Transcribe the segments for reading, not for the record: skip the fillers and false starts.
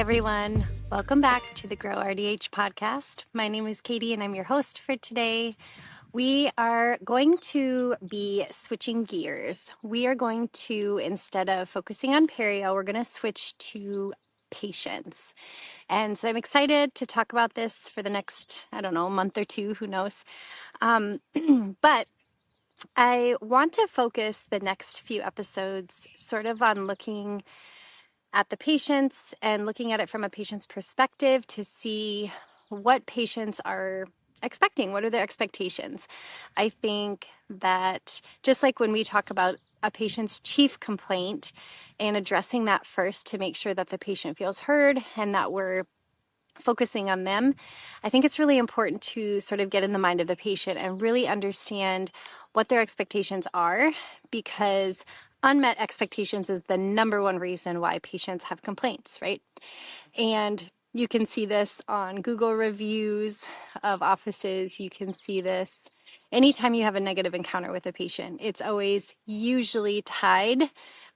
everyone. Welcome back to the Grow RDH podcast. My name is Katie and I'm your host for today. We are going to be switching gears. We are going to, instead of focusing on perio, we're going to switch to patients. And so I'm excited to talk about this for the next, month or two, who knows. But I want to focus the next few episodes sort of on looking at the patients and looking at it from a patient's perspective to see what patients are expecting. What are their expectations? I think that just like when we talk about a patient's chief complaint and addressing that first to make sure that the patient feels heard and that we're focusing on them, I think it's really important to sort of get in the mind of the patient and really understand what their expectations are, because unmet expectations is the number one reason why patients have complaints, right? And you can see this on Google reviews of offices. You can see this anytime you have a negative encounter with a patient. It's always usually tied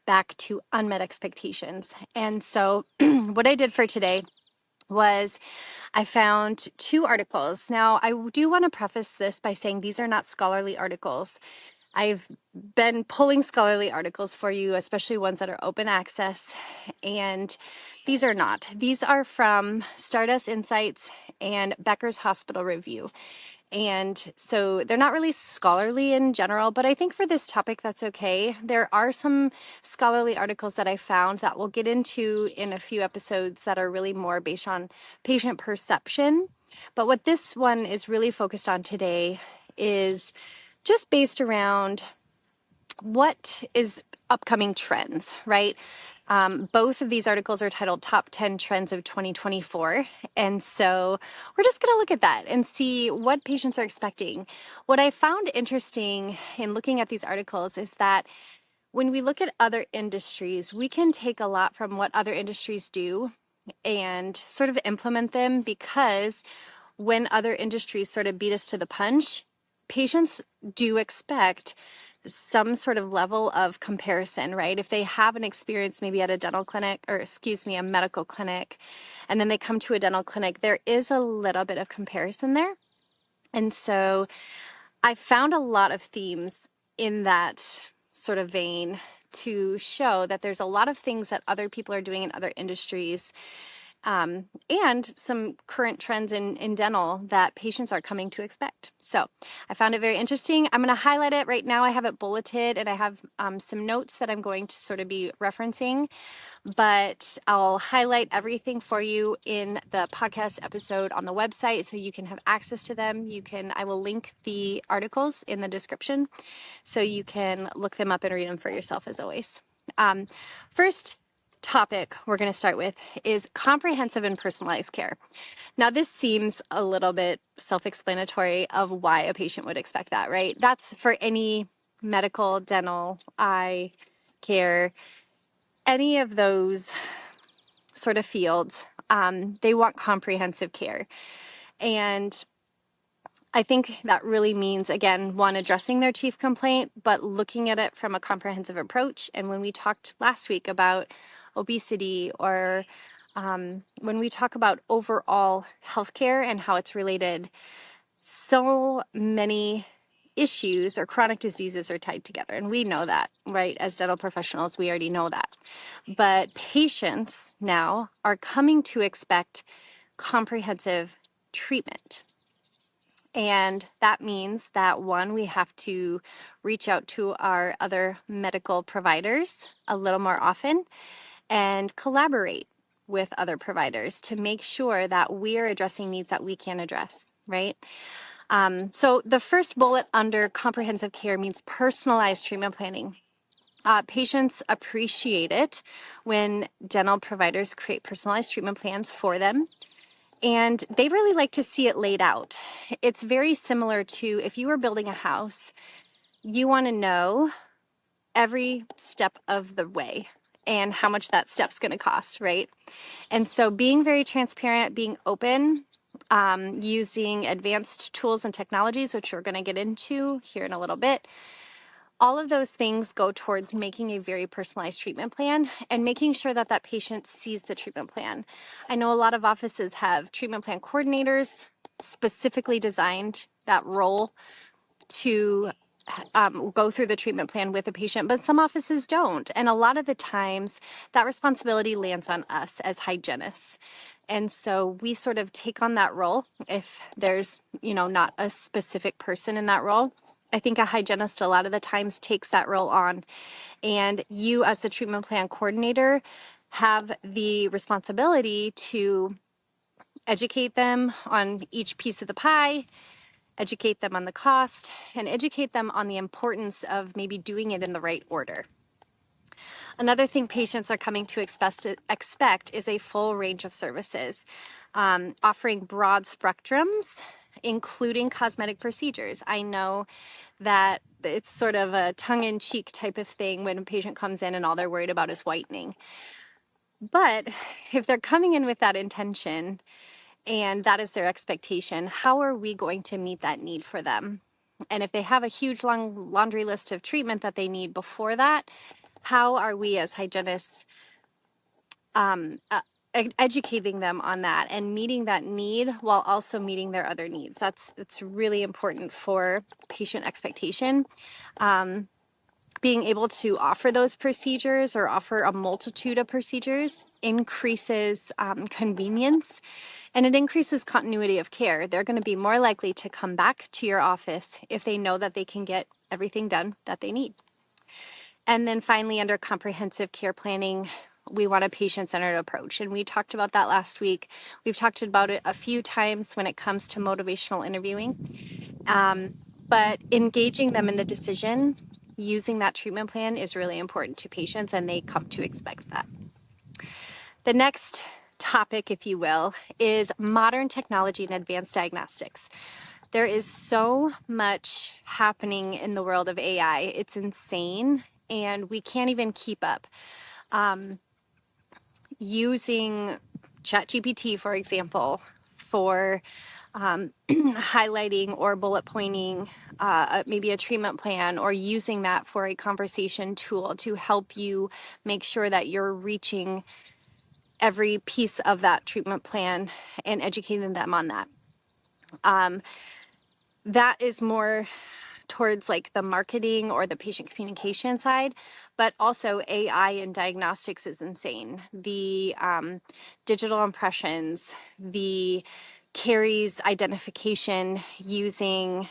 back to unmet expectations. And so what I did for today was I found two articles. Now, I do want to preface this by saying these are not scholarly articles. I've been pulling scholarly articles for you, especially ones that are open access, and these are not. These are from StartUs Insights and Becker's Hospital Review. And so they're not really scholarly in general, but I think for this topic, that's okay. There are some scholarly articles that I found that we'll get into in a few episodes that are really more based on patient perception. But what this one is really focused on today is just based around what is upcoming trends, right? Both of these articles are titled Top 10 Trends of 2024. And so we're just going to look at that and see what patients are expecting. What I found interesting in looking at these articles is that when we look at other industries, we can take a lot from what other industries do and sort of implement them, because when other industries sort of beat us to the punch, patients do expect some sort of level of comparison, right? If they have an experience maybe at a dental clinic, or a medical clinic, and then they come to a dental clinic, there is a little bit of comparison there. And so I found a lot of themes in that sort of vein to show that there's a lot of things that other people are doing in other industries, and some current trends in dental that patients are coming to expect. So I found it very interesting. I'm going to highlight it right now. I have it bulleted and I have some notes that I'm going to sort of be referencing, but I'll highlight everything for you in the podcast episode on the website so you can have access to them. I will link the articles in the description so you can look them up and read them for yourself as always. First topic we're going to start with is comprehensive and personalized care. Now, this seems a little bit self-explanatory of why a patient would expect that, right? That's for any medical, dental, eye care, any of those sort of fields. They want comprehensive care. And I think that really means, again, one, addressing their chief complaint, but looking at it from a comprehensive approach. And when we talked last week about obesity, or when we talk about overall healthcare and how it's related, so many issues or chronic diseases are tied together. And we know that, right? As dental professionals, we already know that. But patients now are coming to expect comprehensive treatment. And that means that, one, we have to reach out to our other medical providers a little more often and collaborate with other providers to make sure that we are addressing needs that we can address, right? So the first bullet under comprehensive care means personalized treatment planning. Patients appreciate it when dental providers create personalized treatment plans for them. And they really like to see it laid out. It's very similar to if you were building a house, you want to know every step of the way and how much that step's going to cost, right? And so being very transparent, being open, using advanced tools and technologies, which we're going to get into here in a little bit, All of those things go towards making a very personalized treatment plan and making sure that that patient sees the treatment plan. I know a lot of offices have treatment plan coordinators specifically designed that role to go through the treatment plan with a patient, but some offices don't. And a lot of the times that responsibility lands on us as hygienists. And so we sort of take on that role if there's, not a specific person in that role. I think a hygienist a lot of the times takes that role on. And you as a treatment plan coordinator have the responsibility to educate them on each piece of the pie, educate them on the cost, and educate them on the importance of maybe doing it in the right order. Another thing patients are coming to expect is a full range of services, offering broad spectrums, including cosmetic procedures. I know that it's sort of a tongue-in-cheek type of thing when a patient comes in and all they're worried about is whitening. But if they're coming in with that intention and that is their expectation, how are we going to meet that need for them? And if they have a huge long laundry list of treatment that they need before that, how are we as hygienists educating them on that and meeting that need while also meeting their other needs? It's really important for patient expectation. Being able to offer those procedures or offer a multitude of procedures increases convenience, and it increases continuity of care. They're going to be more likely to come back to your office if they know that they can get everything done that they need. And then finally, under comprehensive care planning, we want a patient-centered approach. And we talked about that last week. We've talked about it a few times when it comes to motivational interviewing. But engaging them in the decision using that treatment plan is really important to patients, and they come to expect that. The next topic, if you will, is modern technology and advanced diagnostics. There is so much happening in the world of AI. It's insane, and we can't even keep up. Using ChatGPT, for example, for highlighting or bullet pointing maybe a treatment plan, or using that for a conversation tool to help you make sure that you're reaching every piece of that treatment plan and educating them on that. That is more towards like the marketing or the patient communication side, but also AI in diagnostics is insane. The digital impressions, the caries identification using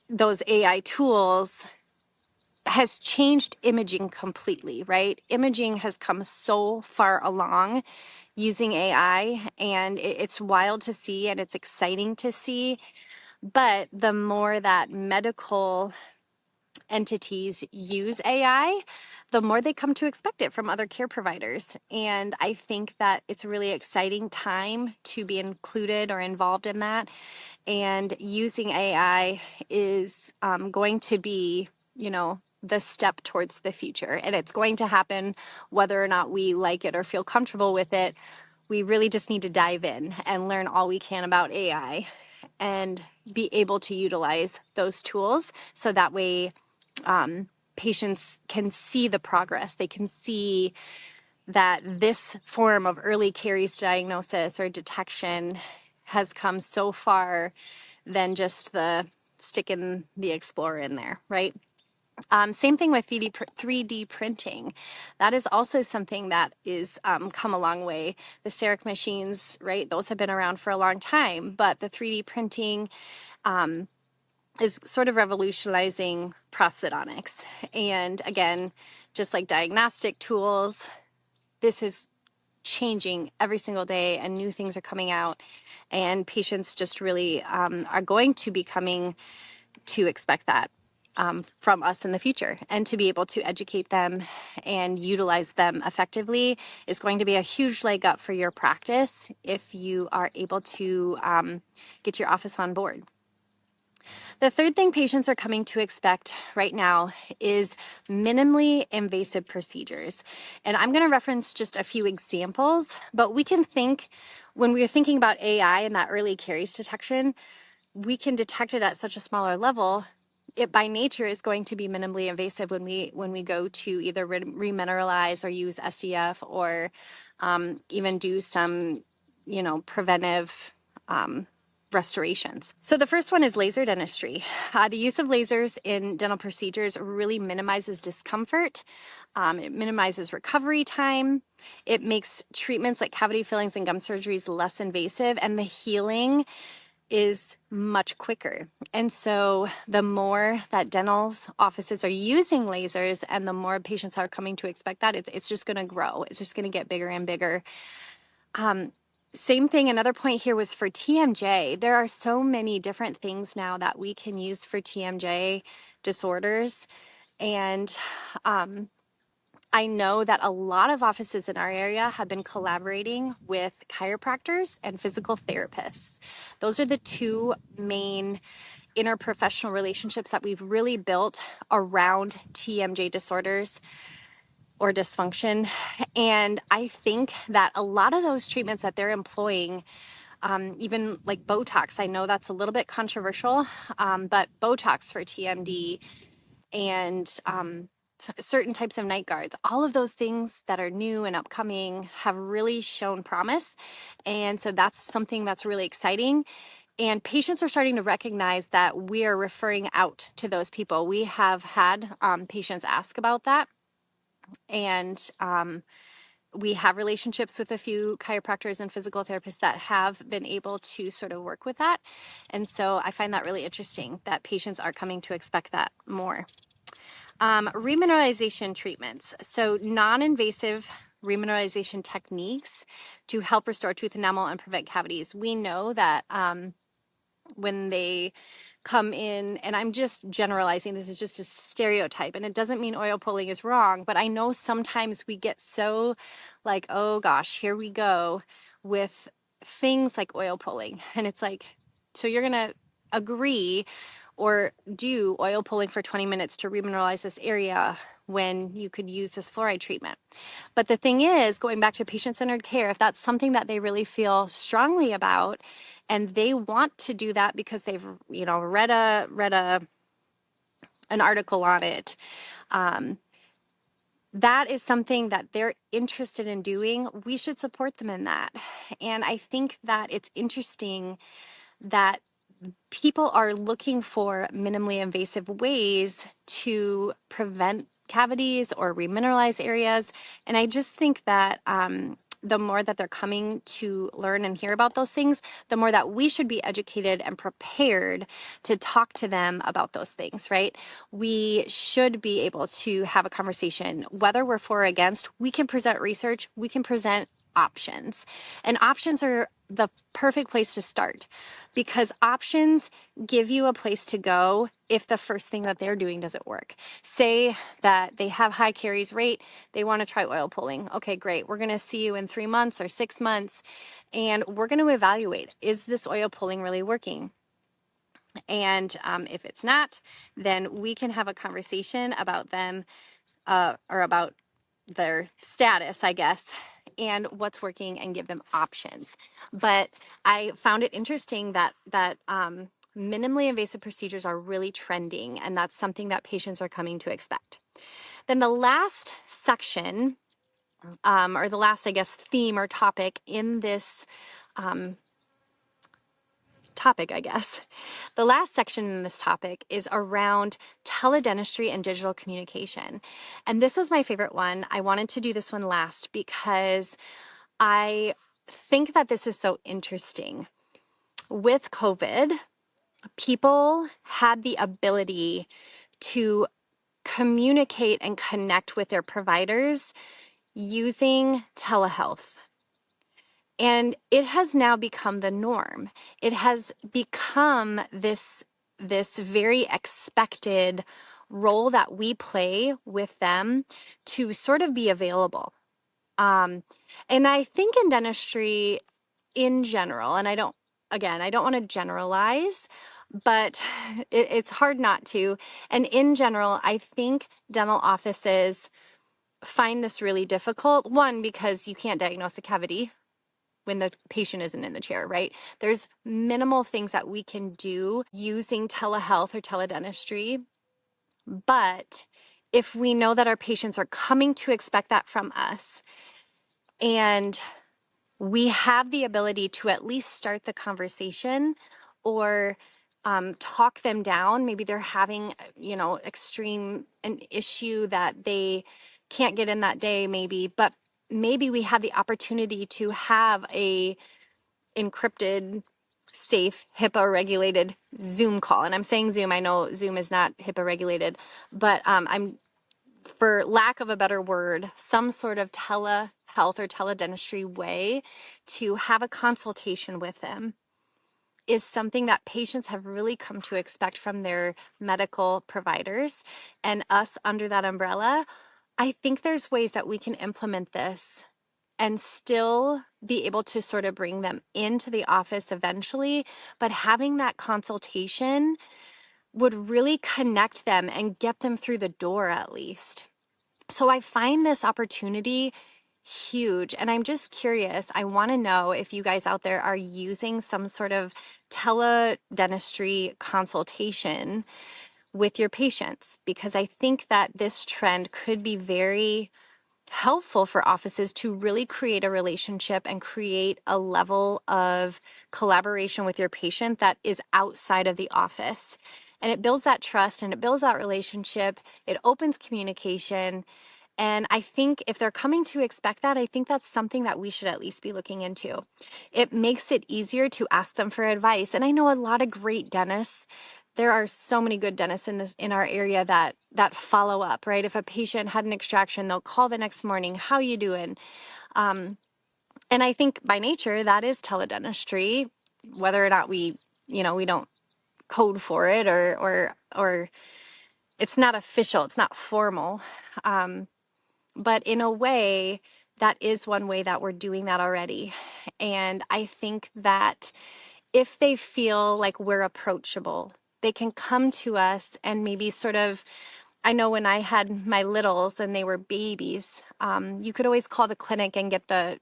those AI tools has changed imaging completely, right? Imaging has come so far along using AI, and it's wild to see and it's exciting to see. But the more that medical entities use AI, the more they come to expect it from other care providers. And I think that it's a really exciting time to be included or involved in that. And using AI is going to be, the step towards the future. And it's going to happen whether or not we like it or feel comfortable with it. We really just need to dive in and learn all we can about AI and be able to utilize those tools so that way patients can see the progress. They can see that this form of early caries diagnosis or detection has come so far than just the sticking the Explorer in there, right? Same thing with 3D printing. That is also something that is come a long way. The CEREC machines, right? Those have been around for a long time, but the 3D printing is sort of revolutionizing prosthodontics. And again, just like diagnostic tools, this is changing every single day and new things are coming out, and patients just really are going to be coming to expect that from us in the future, and to be able to educate them and utilize them effectively is going to be a huge leg up for your practice if you are able to get your office on board. The third thing patients are coming to expect right now is minimally invasive procedures. And I'm going to reference just a few examples, but we can think, when we're thinking about AI and that early caries detection, we can detect it at such a smaller level. it by nature is going to be minimally invasive when we go to either remineralize or use SDF or even do some, preventive restorations. So the first one is laser dentistry. The use of lasers in dental procedures really minimizes discomfort. It minimizes recovery time. It makes treatments like cavity fillings and gum surgeries less invasive, and the healing is much quicker. And so the more that dental offices are using lasers and the more patients are coming to expect that, it's just going to grow. It's just going to get bigger and bigger. Same thing, another point here was for TMJ. There are so many different things now that we can use for TMJ disorders. And I know that a lot of offices in our area have been collaborating with chiropractors and physical therapists. Those are the two main interprofessional relationships that we've really built around TMJ disorders or dysfunction. And I think that a lot of those treatments that they're employing, even like Botox, I know that's a little bit controversial, but Botox for TMD and certain types of night guards, all of those things that are new and upcoming have really shown promise. And so that's something that's really exciting. And patients are starting to recognize that we are referring out to those people. We have had patients ask about that. And we have relationships with a few chiropractors and physical therapists that have been able to sort of work with that. And so I find that really interesting that patients are coming to expect that more. Remineralization treatments. So non-invasive remineralization techniques to help restore tooth enamel and prevent cavities. We know that when they come in, and I'm just generalizing, this is just a stereotype, and it doesn't mean oil pulling is wrong, but I know sometimes we get so like, oh gosh, here we go with things like oil pulling. And it's like, so you're going to agree or do oil pulling for 20 minutes to remineralize this area when you could use this fluoride treatment. But the thing is, going back to patient-centered care, if that's something that they really feel strongly about and they want to do that because they've, read an article on it, that is something that they're interested in doing, we should support them in that. And I think that it's interesting that people are looking for minimally invasive ways to prevent cavities or remineralize areas. And I just think that the more that they're coming to learn and hear about those things, the more that we should be educated and prepared to talk to them about those things, right? We should be able to have a conversation, whether we're for or against. We can present research, we can present options, and options are the perfect place to start because options give you a place to go if the first thing that they're doing doesn't work. Say that they have high caries rate, they want to try oil pulling. Okay, great. We're going to see you in 3 months or 6 months, and we're going to evaluate, is this oil pulling really working? And if it's not, then we can have a conversation about them or about their status, I guess, and what's working and give them options. But I found it interesting that minimally invasive procedures are really trending, and that's something that patients are coming to expect. Then the last section, or the last, I guess, theme or topic in this topic, I guess. The last section in this topic is around teledentistry and digital communication. And this was my favorite one. I wanted to do this one last because I think that this is so interesting. With COVID, people had the ability to communicate and connect with their providers using telehealth. And it has now become the norm. It has become this very expected role that we play with them to sort of be available. And I think in dentistry in general, and I don't want to generalize, but it's hard not to. And in general, I think dental offices find this really difficult. One, because you can't diagnose a cavity. when the patient isn't in the chair, right? There's minimal things that we can do using telehealth or teledentistry. But if we know that our patients are coming to expect that from us, and we have the ability to at least start the conversation or talk them down. Maybe they're having, an issue that they can't get in that day, maybe, but maybe we have the opportunity to have a encrypted, safe, HIPAA regulated Zoom call. And I'm saying Zoom, I know Zoom is not HIPAA regulated, but I'm, for lack of a better word, some sort of telehealth or teledentistry way to have a consultation with them is something that patients have really come to expect from their medical providers, and us under that umbrella. I think there's ways that we can implement this and still be able to sort of bring them into the office eventually, but having that consultation would really connect them and get them through the door at least. So I find this opportunity huge, and I'm just curious. I want to know if you guys out there are using some sort of teledentistry consultation with your patients, because I think that this trend could be very helpful for offices to really create a relationship and create a level of collaboration with your patient that is outside of the office. And it builds that trust and it builds that relationship. It opens communication. And I think if they're coming to expect that, I think that's something that we should at least be looking into. It makes it easier to ask them for advice. And I know a lot of great dentists. There are so many good dentists in our area that follow up, right? If a patient had an extraction, they'll call the next morning, how you doing? And I think by nature, that is teledentistry, whether or not we don't code for it or it's not official, it's not formal. But in a way, that is one way that we're doing that already. And I think that if they feel like we're approachable, they can come to us and maybe sort of, I know when I had my littles and they were babies, you could always call the clinic and get the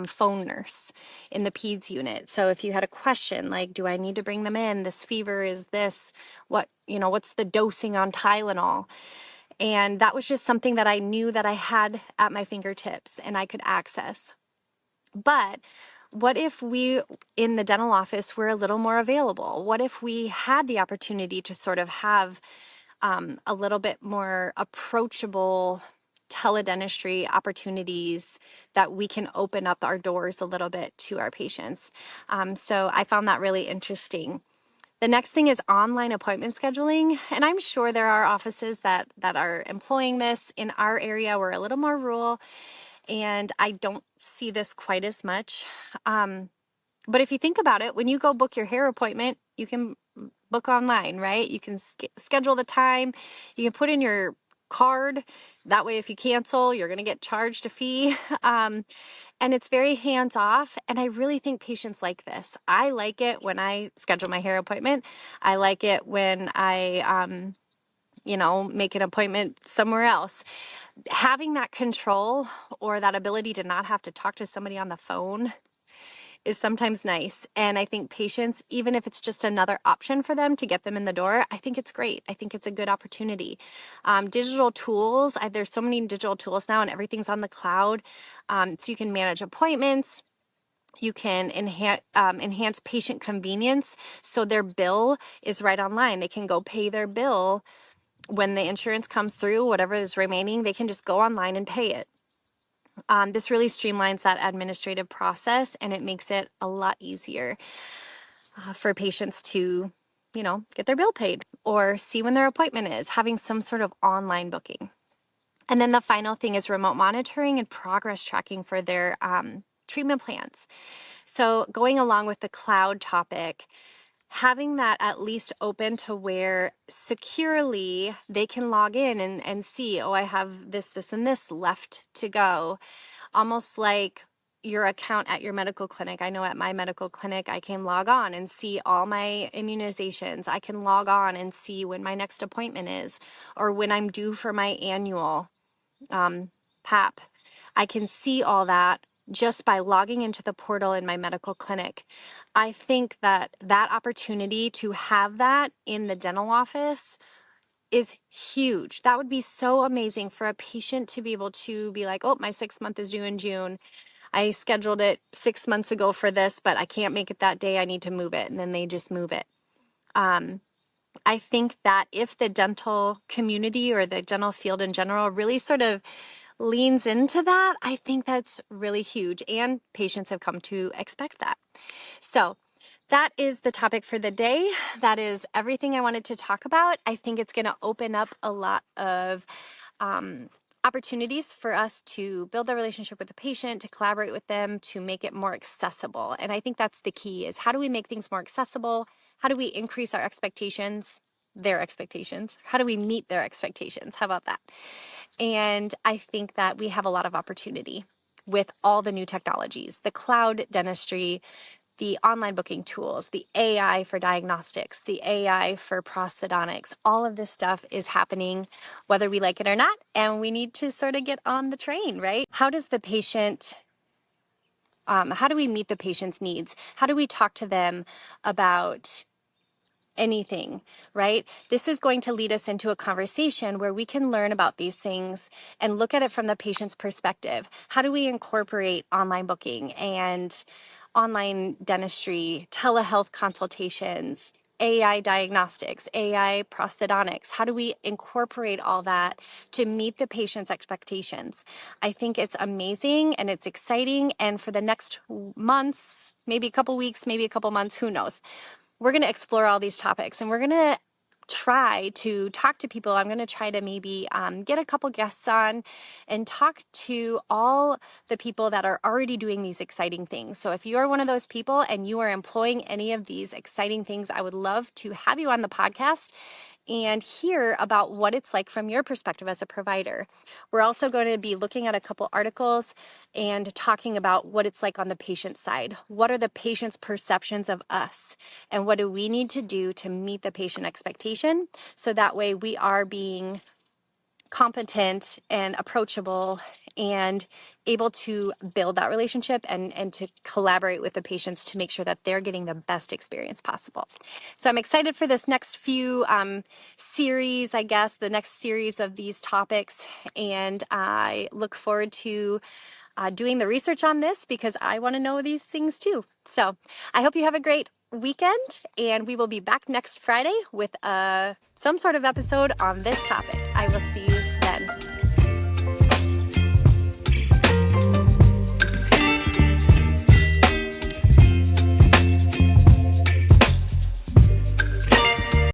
phone nurse in the peds unit. So if you had a question like, do I need to bring them in? This fever is this, what's the dosing on Tylenol? And that was just something that I knew that I had at my fingertips and I could access. But what if we in the dental office were a little more available? What if we had the opportunity to sort of have a little bit more approachable teledentistry opportunities that we can open up our doors a little bit to our patients? So I found that really interesting. The next thing is online appointment scheduling. And I'm sure there are offices that are employing this. In our area, we're a little more rural and I don't see this quite as much. But if you think about it, when you go book your hair appointment, you can book online, right? You can schedule the time. You can put in your card. That way, if you cancel, you're going to get charged a fee. And it's very hands off. And I really think patients like this. I like it when I schedule my hair appointment. I like it when I, make an appointment somewhere else. Having that control or that ability to not have to talk to somebody on the phone is sometimes nice. And I think patients, even if it's just another option for them to get them in the door, I think it's great. I think it's a good opportunity. Digital tools, there's so many digital tools now and everything's on the cloud. So you can manage appointments. You can enhance patient convenience. So their bill is right online. They can go pay their bill when the insurance comes through, whatever is remaining, they can just go online and pay it. This really streamlines that administrative process and it makes it a lot easier for patients to, get their bill paid or see when their appointment is, having some sort of online booking. And then the final thing is remote monitoring and progress tracking for their treatment plans. So going along with the cloud topic, having that at least open to where securely they can log in and see, oh, I have this, and this left to go. Almost like your account at your medical clinic. I know at my medical clinic, I can log on and see all my immunizations. I can log on and see when my next appointment is or when I'm due for my annual PAP. I can see all that just by logging into the portal in my medical clinic. I think that that opportunity to have that in the dental office is huge. That would be so amazing for a patient to be able to be like, oh, my 6th month is due in June. I scheduled it 6 months ago for this, but I can't make it that day. I need to move it. And then they just move it. I think that if the dental community or the dental field in general really sort of leans into that, I think that's really huge. And patients have come to expect that. So that is the topic for the day. That is everything I wanted to talk about. I think it's going to open up a lot of opportunities for us to build the relationship with the patient, to collaborate with them, to make it more accessible. And I think that's the key, is how do we make things more accessible? How do we increase our expectations, their expectations? How do we meet their expectations? How about that? And I think that we have a lot of opportunity with all the new technologies, the cloud dentistry, the online booking tools, the AI for diagnostics, the AI for prosthodontics. All of this stuff is happening whether we like it or not, and we need to sort of get on the train, right? How does the patient, how do we meet the patient's needs? How do we talk to them about anything, right? This is going to lead us into a conversation where we can learn about these things and look at it from the patient's perspective. How do we incorporate online booking and online dentistry, telehealth consultations, AI diagnostics, AI prosthodontics? How do we incorporate all that to meet the patient's expectations? I think it's amazing and it's exciting. And for the next months, maybe a couple weeks, maybe a couple months, who knows? We're going to explore all these topics, and we're going to try to talk to people. I'm going to try to maybe get a couple guests on and talk to all the people that are already doing these exciting things. So if you are one of those people and you are employing any of these exciting things, I would love to have you on the podcast and hear about what it's like from your perspective as a provider. We're also going to be looking at a couple articles and talking about what it's like on the patient side. What are the patient's perceptions of us? And what do we need to do to meet the patient expectation? So that way we are being competent and approachable and able to build that relationship and to collaborate with the patients to make sure that they're getting the best experience possible. So I'm excited for this next few series, I guess, the next series of these topics. And I look forward to doing the research on this because I want to know these things too. So I hope you have a great weekend, and we will be back next Friday with some sort of episode on this topic. I will see you